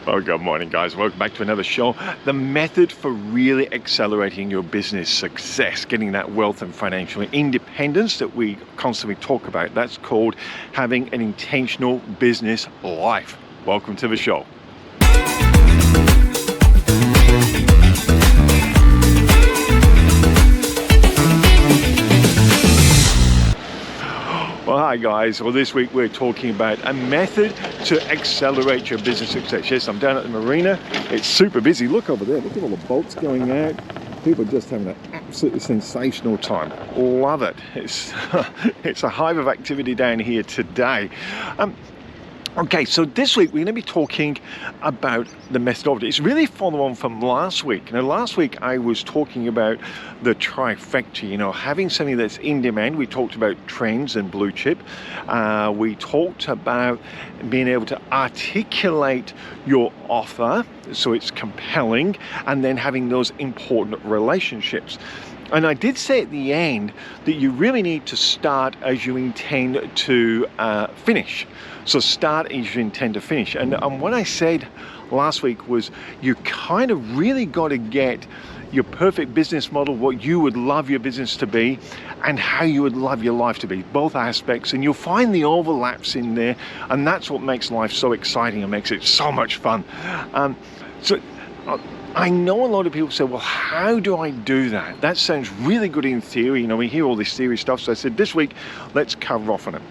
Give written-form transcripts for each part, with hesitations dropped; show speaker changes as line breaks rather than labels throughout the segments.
Well, good morning, guys. Welcome back to another show. The method for really accelerating your business success, getting that wealth and financial independence that we constantly talk about, that's called having an intentional business life. Welcome to the show. Well, hi guys. Well, this week we're talking about a method to accelerate your business success. Yes, I'm down at the marina. It's super busy. Look over there. Look at all the boats going out. People are just having an absolutely sensational time. Love it. It's a hive of activity down here today. Okay, so this week we're going to be talking about the methodology. It's really follow on from last week. Now, last week I was talking about the trifecta, having something that's in demand. We talked about trends and blue chip. We talked about being able to articulate your offer so it's compelling, and then having those important relationships. And I did say at the end that you really need to start as you intend to finish. So start as you intend to finish. And what I said last week was you kind of really got to get your perfect business model, what you would love your business to be, and how you would love your life to be, both aspects. And you'll find the overlaps in there, and that's what makes life so exciting and makes it so much fun. I know a lot of people say, well, how do I do that? That sounds really good in theory. We hear all this theory stuff. So I said, this week, let's cover off on it.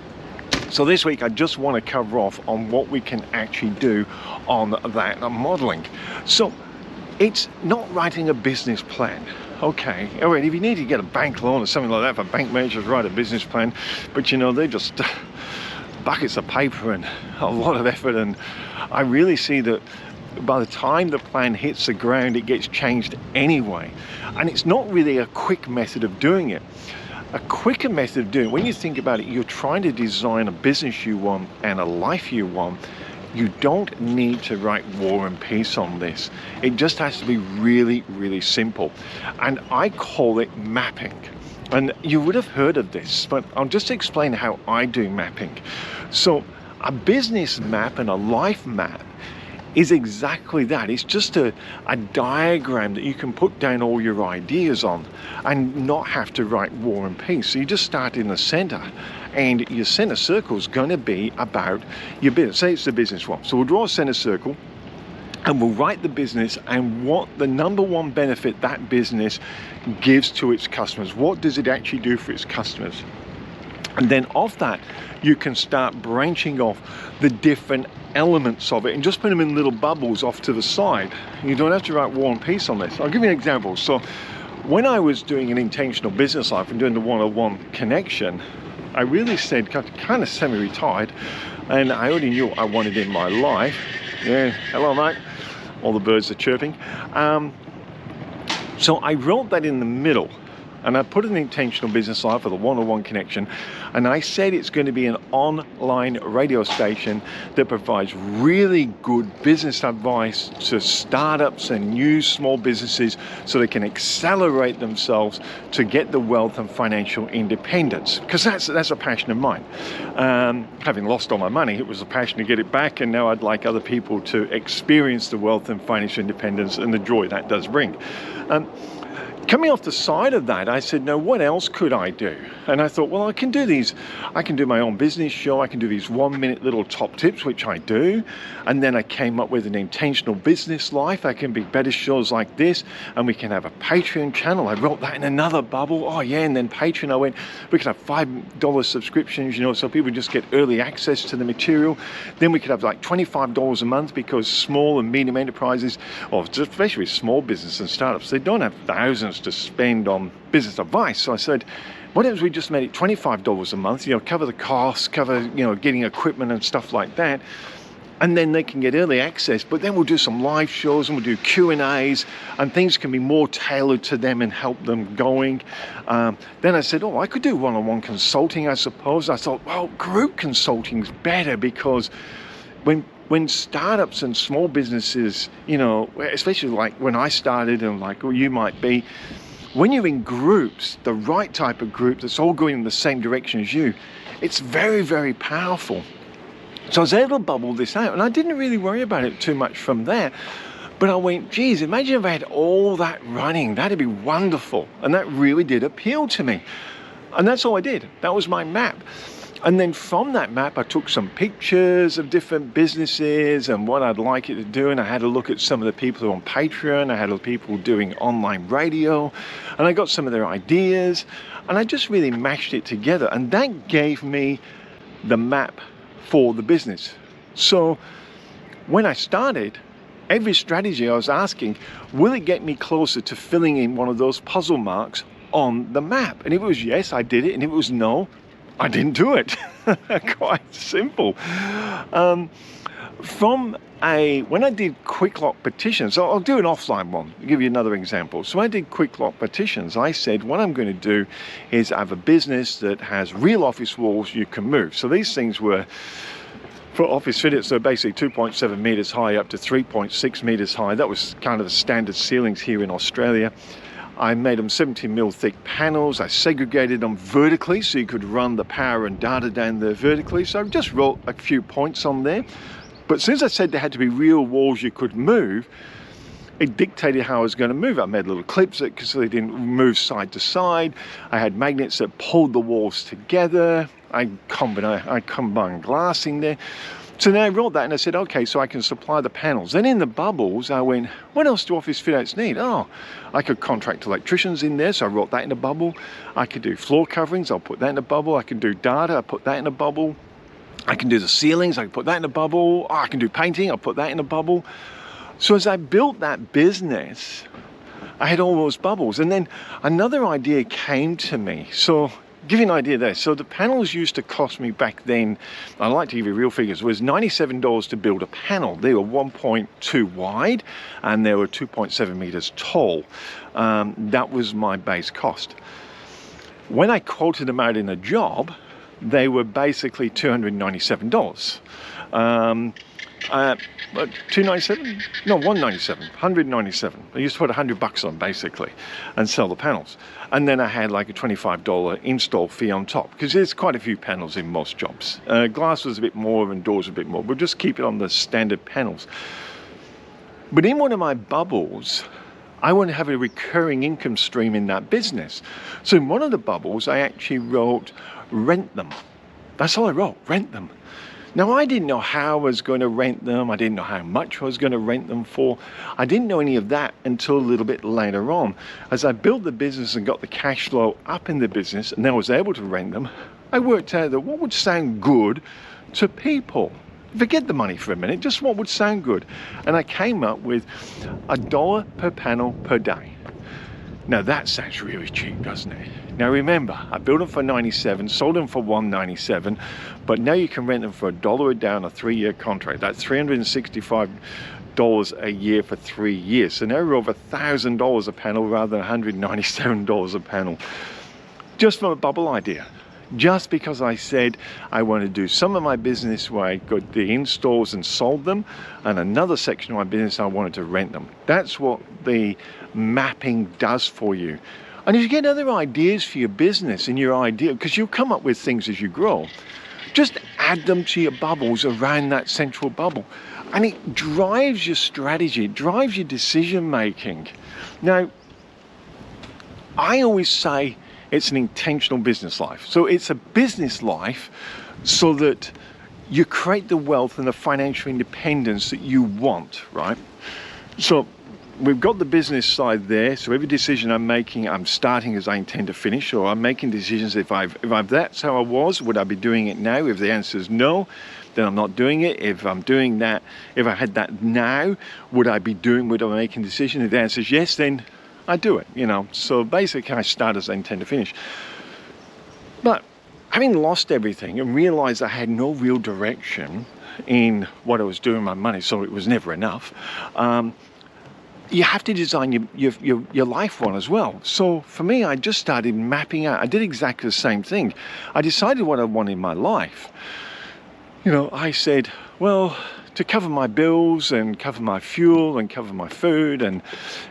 So this week, I just want to cover off on what we can actually do on that modeling. So it's not writing a business plan. Okay, all right, if you need to get a bank loan or something like that for bank managers, write a business plan. But they're just buckets of paper and a lot of effort. And I really see that by the time the plan hits the ground, it gets changed anyway. And it's not really a quick method of doing it. A quicker method of doing it, when you think about it, you're trying to design a business you want and a life you want. You don't need to write War and Peace on this. It just has to be really, really simple. And I call it mapping. And you would have heard of this, but I'll just explain how I do mapping. So a business map and a life map is exactly that. It's just a diagram that you can put down all your ideas on and not have to write War and Peace. So you just start in the center, and your center circle is going to be about your business. Say it's the business one. So we'll draw a center circle and we'll write the business and what the number one benefit that business gives to its customers. What does it actually do for its customers? And then off that, you can start branching off the different elements of it and just put them in little bubbles off to the side. You don't have to write War and Peace on this. I'll give you an example. So when I was doing an intentional business life and doing the one-on-one connection, I really said, kind of semi-retired, and I already knew what I wanted in my life. Yeah, hello mate. All the birds are chirping. So I wrote that in the middle. And I put an intentional business life for the one-on-one connection. And I said it's going to be an online radio station that provides really good business advice to startups and new small businesses so they can accelerate themselves to get the wealth and financial independence. Because that's a passion of mine. Having lost all my money, it was a passion to get it back. And now I'd like other people to experience the wealth and financial independence and the joy that does bring. Coming off the side of that, I said, no, what else could I do? And I thought, well, I can do these. I can do my own business show. I can do these 1-minute little top tips, which I do. And then I came up with an intentional business life. I can be better shows like this. And we can have a Patreon channel. I wrote that in another bubble. Oh, yeah. And then Patreon, I went, we could have $5 subscriptions, so people just get early access to the material. Then we could have like $25 a month because small and medium enterprises, or especially small business and startups, they don't have thousands to spend on business advice. So I said, what if we just made it $25 a month, cover the costs, cover, getting equipment and stuff like that. And then they can get early access, but then we'll do some live shows and we'll do Q&As and things can be more tailored to them and help them going. Then I said, I could do one-on-one consulting, I suppose. I thought, well, group consulting is better because when startups and small businesses, especially like when I started and like you might be, when you're in groups, the right type of group that's all going in the same direction as you, it's very, very powerful. So I was able to bubble this out, and I didn't really worry about it too much from there. But I went, geez, imagine if I had all that running. That'd be wonderful. And that really did appeal to me. And that's all I did. That was my map. And then from that map, I took some pictures of different businesses and what I'd like it to do. And I had a look at some of the people who are on Patreon. I had people doing online radio. And I got some of their ideas. And I just really mashed it together. And that gave me the map for the business. So when I started, every strategy I was asking, will it get me closer to filling in one of those puzzle marks on the map? And if it was yes, I did it. And if it was no, I didn't do it. Quite simple. When I did quick lock petitions, so I'll do an offline one. I'll give you another example. So when I did quick lock petitions, I said what I'm going to do is I have a business that has real office walls you can move. So these things were for office fittings, so basically 2.7 meters high up to 3.6 meters high. That was kind of the standard ceilings here in Australia. I made them 17 mil thick panels. I segregated them vertically so you could run the power and data down there vertically. So I just wrote a few points on there. But since I said there had to be real walls you could move, it dictated how I was going to move. I made little clips so they didn't move side to side. I had magnets that pulled the walls together. I combined glass in there. So then I wrote that and I said, okay, so I can supply the panels. Then in the bubbles, I went, what else do office fit outs need? Oh, I could contract electricians in there. So I wrote that in a bubble. I could do floor coverings. I'll put that in a bubble. I can do data. I put that in a bubble. I can do the ceilings. I can put that in a bubble. Oh, I can do painting. I'll put that in a bubble. So as I built that business, I had all those bubbles. And then another idea came to me. So give you an idea there. So the panels used to cost me back then, I like to give you real figures, it was $97 to build a panel. They were 1.2 wide and they were 2.7 meters tall. That was my base cost. When I quoted them out in a job, they were basically $297. $297? No, $197, $197. I used to put $100 on basically and sell the panels. And then I had like a $25 install fee on top because there's quite a few panels in most jobs. Glass was a bit more and doors a bit more. We'll just keep it on the standard panels. But in one of my bubbles, I want to have a recurring income stream in that business. So in one of the bubbles, I actually wrote, rent them. That's all I wrote, rent them. Now, I didn't know how I was going to rent them. I didn't know how much I was going to rent them for. I didn't know any of that until a little bit later on. As I built the business and got the cash flow up in the business and then I was able to rent them, I worked out that what would sound good to people. Forget the money for a minute, just what would sound good. And I came up with $1 per panel per day. Now that sounds really cheap, doesn't it? Now remember, I built them for $97, sold them for $197, but now you can rent them for $1 a day on a 3-year contract. That's $365 a year for 3 years. So now we're over $1,000 a panel rather than $197 a panel. Just from a bubble idea. Just because I said I want to do some of my business where I got the installs and sold them, and another section of my business I wanted to rent them. That's what the mapping does for you. And if you get other ideas for your business and your idea, because you'll come up with things as you grow, just add them to your bubbles around that central bubble. And it drives your strategy, it drives your decision making. Now, I always say it's an intentional business life. So it's a business life so that you create the wealth and the financial independence that you want, right? So we've got the business side there. So every decision I'm making, I'm starting as I intend to finish, or I'm making decisions if that's how I was, would I be doing it now? If the answer is no, then I'm not doing it. If I'm doing that, if I had that now, would I making a decision? If the answer is yes, then I do it, you know. So basically I start as I intend to finish. But having lost everything and realized I had no real direction in what I was doing with my money, so it was never enough, you have to design your life one as well. So for me, I just started mapping out. I did exactly the same thing. I decided what I want in my life. You know, I said, well, to cover my bills and cover my fuel and cover my food and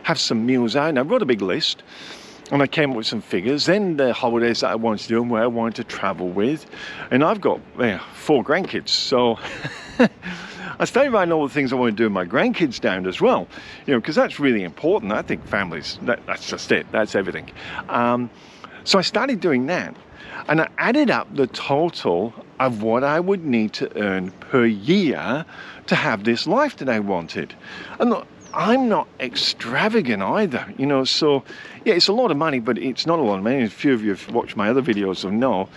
have some meals out. And I wrote a big list. And I came up with some figures, then the holidays that I wanted to do and where I wanted to travel with. And I've got 4 grandkids, so I started writing all the things I want to do with my grandkids down as well, because that's really important. I think families, that's just it, that's everything. So I started doing that, and I added up the total of what I would need to earn per year to have this life that I wanted. And look, I'm not extravagant either, so yeah, it's a lot of money, but it's not a lot of money. A few of you have watched my other videos will know.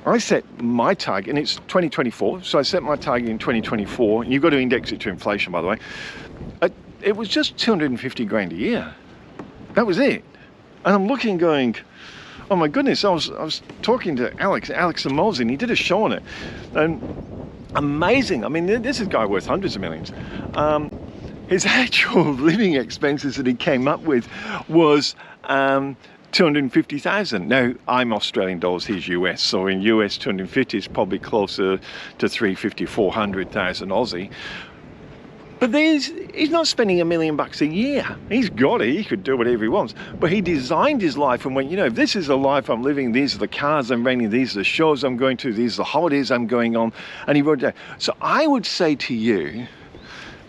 I set my target, and it's 2024, so I set my target in 2024, and you've got to index it to inflation, by the way. It was just 250 grand a year. That was it. And I'm looking going, oh my goodness, I was talking to Alex Hormozi, and he did a show on it. And amazing. I mean, this is a guy worth hundreds of millions. His actual living expenses that he came up with was 250,000. Now, I'm Australian dollars, he's US, so in US 250 is probably closer to 350, 400,000 Aussie. But he's not spending $1 million a year. He's got it, he could do whatever he wants. But he designed his life and went, if this is the life I'm living, these are the cars I'm renting, these are the shows I'm going to, these are the holidays I'm going on, and he wrote it down. So I would say to you,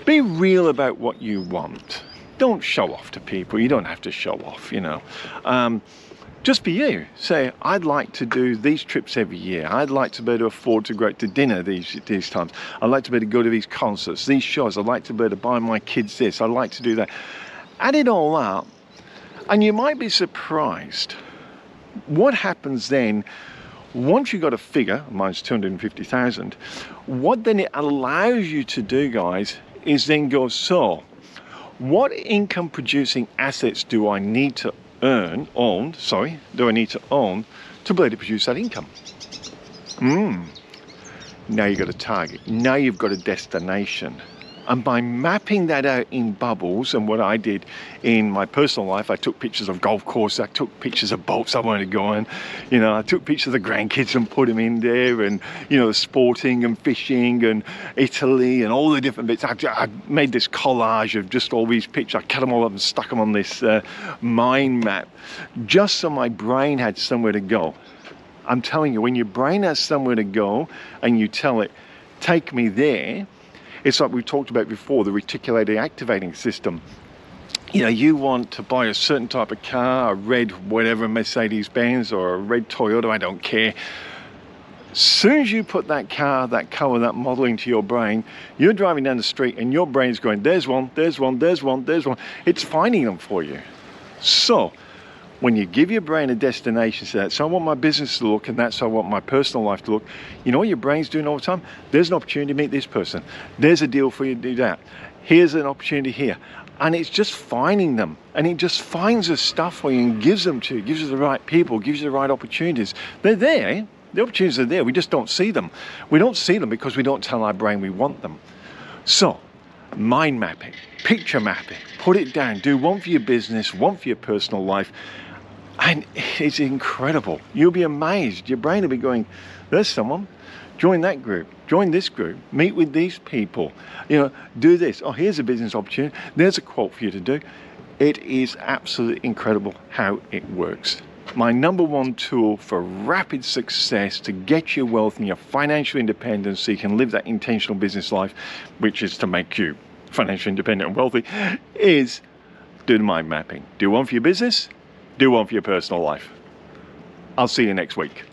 be real about what you want. Don't show off to people. You don't have to show off, Just be you. Say, I'd like to do these trips every year. I'd like to be able to afford to go out to dinner these times. I'd like to be able to go to these concerts, these shows. I'd like to be able to buy my kids this. I'd like to do that. Add it all up, and you might be surprised what happens then. Once you've got a figure, mine's 250,000, what then it allows you to do, guys, is then go, so what income producing assets do I need to own to be able to produce that income? Now you've got a target. Now you've got a destination. And by mapping that out in bubbles, and what I did in my personal life, I took pictures of golf courses, I took pictures of boats I wanted to go on, I took pictures of the grandkids and put them in there, and, sporting and fishing and Italy and all the different bits. I made this collage of just all these pictures. I cut them all up and stuck them on this mind map, just so my brain had somewhere to go. I'm telling you, when your brain has somewhere to go and you tell it, take me there, it's like we talked about before, the reticulated activating system. You want to buy a certain type of car, a red whatever Mercedes-Benz or a red Toyota, I don't care. As soon as you put that car, that color, that model into your brain, you're driving down the street and your brain's going, there's one, there's one, there's one, there's one. It's finding them for you. So when you give your brain a destination, say that's how I want my business to look and that's how I want my personal life to look, you know what your brain's doing all the time? There's an opportunity to meet this person. There's a deal for you to do that. Here's an opportunity here. And it's just finding them. And it just finds the stuff for you and gives them to you, gives you the right people, gives you the right opportunities. They're there. The opportunities are there. We just don't see them. We don't see them because we don't tell our brain we want them. So, mind mapping, picture mapping, put it down. Do one for your business, one for your personal life. And it's incredible. You'll be amazed. Your brain will be going, there's someone. Join that group. Join this group. Meet with these people. Do this. Oh, here's a business opportunity. There's a quote for you to do. It is absolutely incredible how it works. My number one tool for rapid success to get your wealth and your financial independence so you can live that intentional business life, which is to make you financially independent and wealthy, is do the mind mapping. Do one for your business. Do one for your personal life. I'll see you next week.